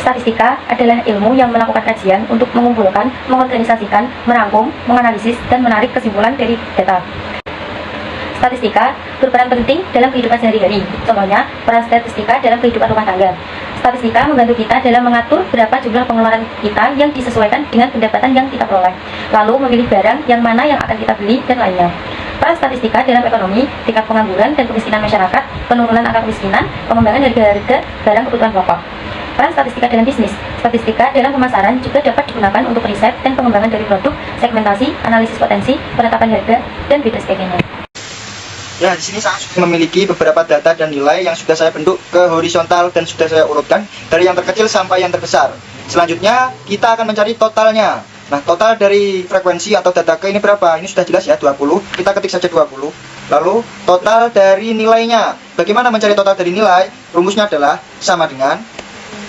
Statistika adalah ilmu yang melakukan kajian untuk mengumpulkan, mengorganisasikan, merangkum, menganalisis, dan menarik kesimpulan dari data. Statistika berperan penting dalam kehidupan sehari-hari. Contohnya, peran statistika dalam kehidupan rumah tangga. Statistika membantu kita dalam mengatur berapa jumlah pengeluaran kita yang disesuaikan dengan pendapatan yang kita peroleh, lalu memilih barang yang mana yang akan kita beli, dan lainnya. Peran statistika dalam ekonomi, tingkat pengangguran dan kemiskinan masyarakat, penurunan angka kemiskinan, pengembangan harga-harga barang kebutuhan pokok. Peran statistika dalam bisnis. Statistika dalam pemasaran juga dapat digunakan untuk riset dan pengembangan dari produk, segmentasi, analisis potensi, penetapan harga, dan beda sebagainya. Ya, di sini saya sudah memiliki beberapa data dan nilai yang sudah saya bentuk ke horizontal dan sudah saya urutkan dari yang terkecil sampai yang terbesar. Selanjutnya, kita akan mencari totalnya. Nah, total dari frekuensi atau data ke ini berapa? Ini sudah jelas ya, 20. Kita ketik saja 20. Lalu, total dari nilainya. Bagaimana mencari total dari nilai? Rumusnya adalah sama dengan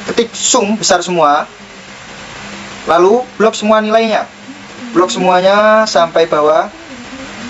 ketik sum besar semua, lalu blok semua nilainya, blok semuanya sampai bawah,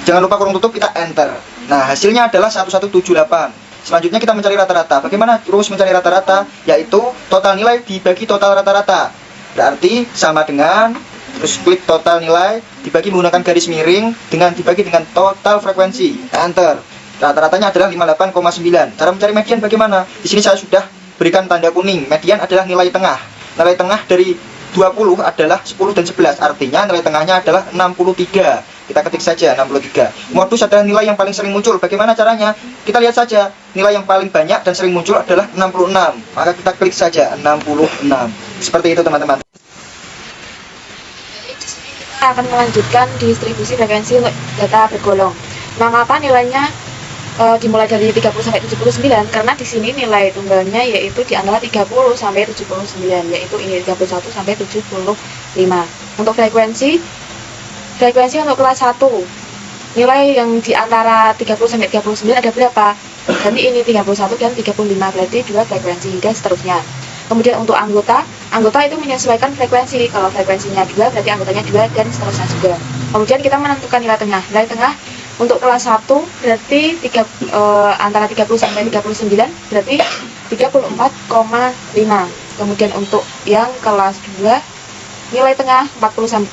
jangan lupa kurung tutup, kita enter. Nah, hasilnya adalah 1178. Selanjutnya kita mencari rata-rata. Bagaimana terus mencari rata-rata? Yaitu total nilai dibagi total rata-rata, berarti sama dengan, terus klik total nilai dibagi menggunakan garis miring dengan dibagi dengan total frekuensi, enter. Rata-ratanya adalah 58,9. Cara mencari median bagaimana? Di sini saya sudah berikan tanda kuning. Median adalah nilai tengah. Nilai tengah dari 20 adalah 10 dan 11. Artinya nilai tengahnya adalah 63. Kita ketik saja 63. Modus adalah nilai yang paling sering muncul. Bagaimana caranya? Kita lihat saja. Nilai yang paling banyak dan sering muncul adalah 66. Maka kita klik saja 66. Seperti itu, teman-teman. Kita akan melanjutkan distribusi frekuensi untuk data bergolong. Mengapa nilainya dimulai dari 30 sampai 79? Karena di sini nilai tunggalnya yaitu di antara 30 sampai 79, yaitu ini 31 sampai 75. Untuk frekuensi untuk kelas 1, nilai yang di antara 30 sampai 39 ada berapa? Berarti ini 31 dan 35, berarti 2 frekuensi hingga seterusnya. Kemudian untuk anggota itu menyesuaikan frekuensi. Kalau frekuensinya 2 berarti anggotanya 2 dan seterusnya juga. Kemudian kita menentukan nilai tengah. Nilai tengah untuk kelas 1 berarti antara 30 sampai 39 berarti 34,5. Kemudian untuk yang kelas 2 nilai tengah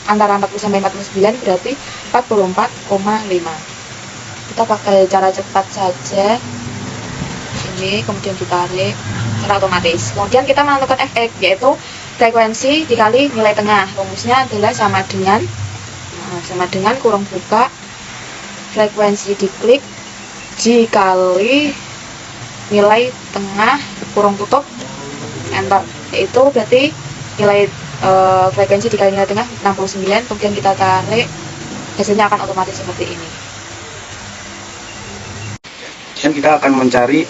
antara 40 sampai 49 berarti 44,5. Kita pakai cara cepat saja. Ini kemudian ditarik secara otomatis. Kemudian kita menentukan fx, yaitu frekuensi dikali nilai tengah. Rumusnya adalah sama dengan kurung buka frekuensi diklik dikali nilai tengah kurung tutup, enter. Yaitu berarti nilai frekuensi dikali nilai tengah 69. Kemudian kita tarik, hasilnya akan otomatis seperti ini. Dan kita akan mencari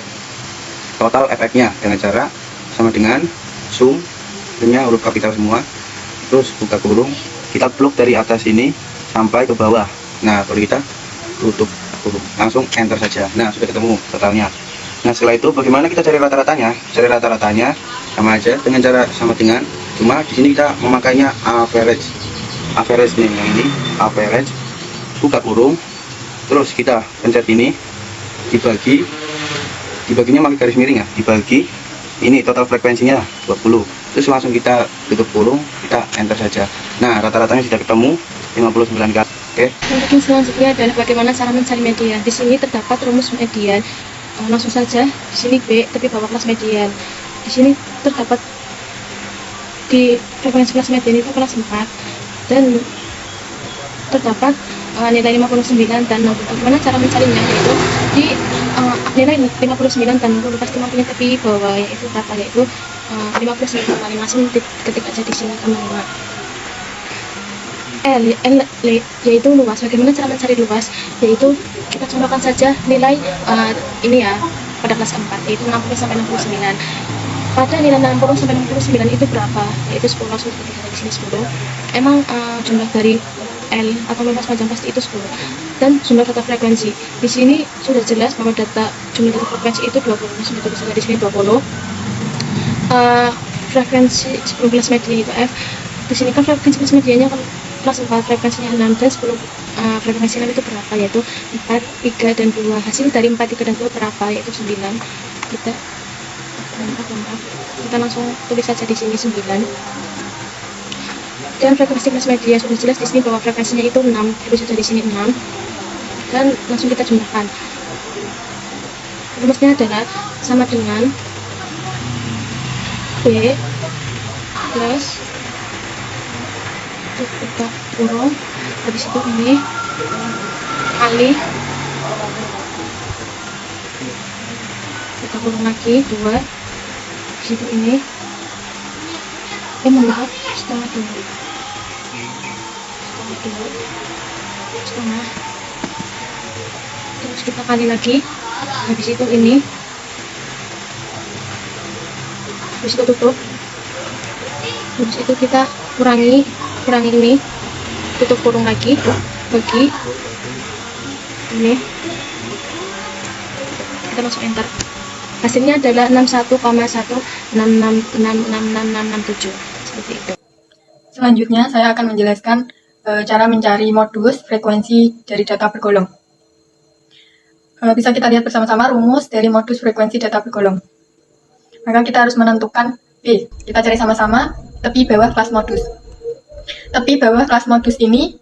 total efeknya dengan cara sama dengan sum, punya huruf kapital semua, terus buka kurung, kita blok dari atas ini sampai ke bawah. Nah, baru kita tutup kurung, langsung enter saja. Nah, sudah ketemu totalnya. Nah, setelah itu bagaimana kita cari rata-ratanya? Cari rata-ratanya sama aja dengan cara sama dengan, cuma di sini kita memakainya average nih, yang ini average, buka kurung, terus kita pencet ini, dibaginya pakai garis miring ya, dibagi ini total frekuensinya 20, terus langsung kita tutup kurung, kita enter saja. Nah, rata-ratanya sudah ketemu 59 kali. Oke. Untuk yang selanjutnya adalah bagaimana cara mencari median. Di sini terdapat rumus median. Langsung saja di sini B, tapi bawah kelas median. Di sini terdapat di frekuensi kelas median itu kelas 4 dan terdapat nilai 59 dan 60. Bagaimana cara mencarinya? Yaitu di nilai 59 dan 60 pasti mempunyai tepi bawah, yaitu berapa? Yaitu 59,5. Langsung ketik aja di sini teman-teman. Yaitu luas. Bagaimana cara mencari luas? Yaitu kita contohkan saja nilai ini ya, pada kelas 4 yaitu 60 sampai 69. Pada nilai 60 sampai 69 itu berapa? Yaitu 10. Langsung ketik di sini 10. Emang jumlah dari L atau luas panjang pasti itu 10. Dan jumlah data frekuensi. Di sini sudah jelas bahwa jumlah data frekuensi itu 20. Sudah tulis di sini 20. Frekuensi sebelum kelas median itu F. Di sini kan frekuensi kelas mediannya kan kelas 4, frekuensinya 6 dan 10. Frekuensi 6 itu berapa? Yaitu 4, 3, dan 2. Hasil dari 4, 3, dan 2 berapa? Yaitu 9. Kita lengkap. kita langsung tulis saja di sini 9. Dan frekuensi kelas media sudah jelas di sini bahwa frekuensinya itu 6, tulis saja di sini 6. Dan langsung kita jumlahkan. Rumusnya adalah sama dengan B plus kita kurung, habis itu ini kali kita kurung lagi 2, habis itu ini maaf setengah 2 setengah, terus kita kali lagi, habis itu ini, habis itu tutup, habis itu kita kurangi ini, tutup kurung lagi, bagi ini, kita masuk enter. Hasilnya adalah 61,1666667 seperti itu. Selanjutnya saya akan menjelaskan cara mencari modus frekuensi dari data bergolong. Bisa kita lihat bersama-sama rumus dari modus frekuensi data bergolong. Maka kita harus menentukan B. Kita cari sama-sama tepi bawah kelas modus. Tepi bawah kelas modus ini,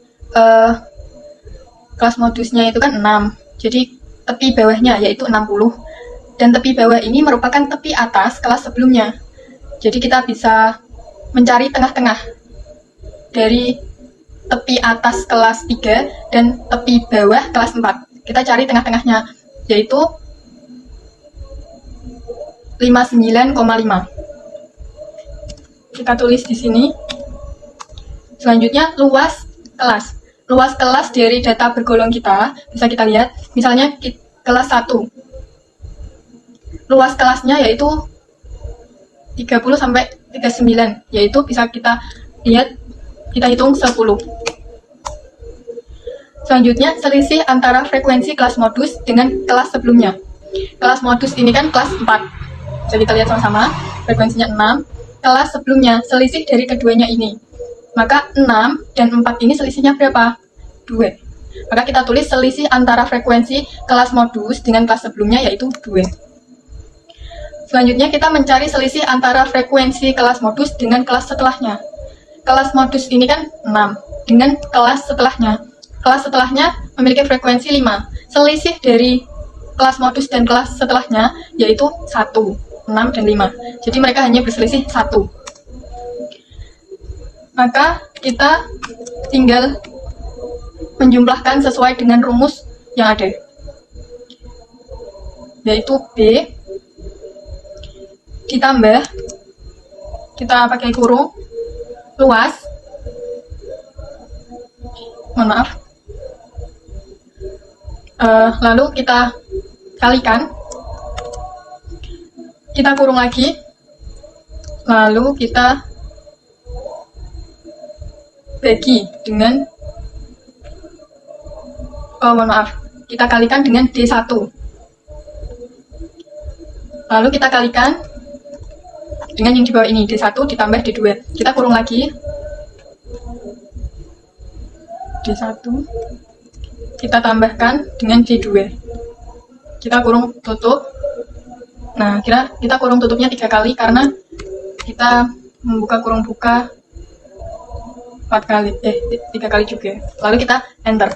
kelas modusnya itu kan 6. Jadi tepi bawahnya yaitu 60. Dan tepi bawah ini merupakan tepi atas kelas sebelumnya. Jadi kita bisa mencari tengah-tengah dari tepi atas kelas 3 dan tepi bawah kelas 4. Kita cari tengah-tengahnya, yaitu 59,5. Kita tulis di sini. Selanjutnya luas kelas. Luas kelas dari data bergolong kita bisa kita lihat. Misalnya kelas 1. Luas kelasnya yaitu 30 sampai 39, yaitu bisa kita lihat, kita hitung 10. Selanjutnya, selisih antara frekuensi kelas modus dengan kelas sebelumnya. Kelas modus ini kan kelas 4. Bisa kita lihat sama-sama, frekuensinya 6. Kelas sebelumnya, selisih dari keduanya ini. Maka 6 dan 4 ini selisihnya berapa? 2. Maka kita tulis selisih antara frekuensi kelas modus dengan kelas sebelumnya yaitu 2. Selanjutnya kita mencari selisih antara frekuensi kelas modus dengan kelas setelahnya. Kelas modus ini kan 6 dengan kelas setelahnya. Kelas setelahnya memiliki frekuensi 5. Selisih dari kelas modus dan kelas setelahnya yaitu 1, 6, dan 5. Jadi mereka hanya berselisih 1. Maka kita tinggal menjumlahkan sesuai dengan rumus yang ada. Yaitu B ditambah, kita pakai kurung, luas, mohon maaf, lalu kita kalikan, kita kurung lagi, lalu kita bagi dengan, mohon maaf, kita kalikan dengan D1, lalu kita kalikan dengan yang di bawah ini, D1 ditambah D2. Kita kurung lagi. D1. Kita tambahkan dengan D2. Kita kurung tutup. Nah, kita kurung tutupnya 3 kali karena kita membuka kurung buka 4 kali. 3 kali juga. Lalu kita enter.